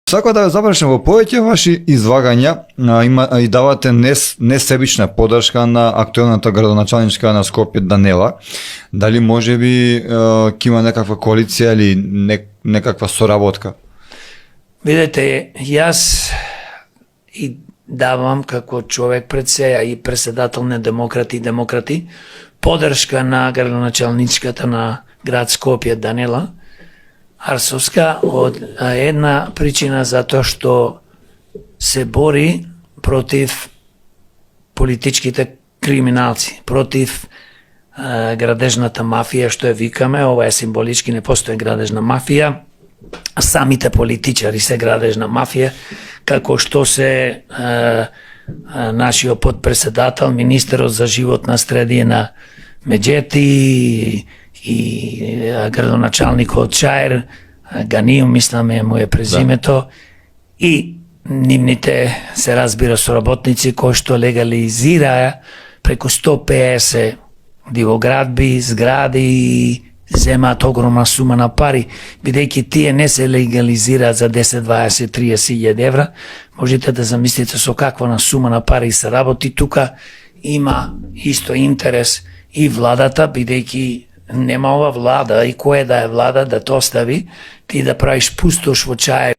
Сакам да ве запрашам, во повеќе ваши излагања и давате несебична поддршка на актуелната градоначалничка на Скопје Данела. Дали можеби ќе има некаква коалиција или некаква соработка? Видете, јас и давам како човек пред се, а и председател на демократи, поддршка на градоначалничката на град Скопје Данела Арсовска од една причина затоа што се бори против политичките криминалци, против градежната мафија, што ја викаме. Ова е символички, не постои градежна мафија, а самите политичари се градежна мафија, како што се нашиот подпредседател, министерот за животна средина Меджети и градоначалникот Чаер, Ганијум, мисламе му е презимето, и нивните, се разбира, соработници кои што легализираа преку 150 дивоградби, згради и земаат огромна сума на пари, бидејќи тие не се легализираат за 10, 20, 30 евра. Можете да замислите со каква на сума на пари се работи. Тука има исто интерес и владата, бидејќи нема ова влада и која да е влада да те остави ти да правиш пустош во Чаер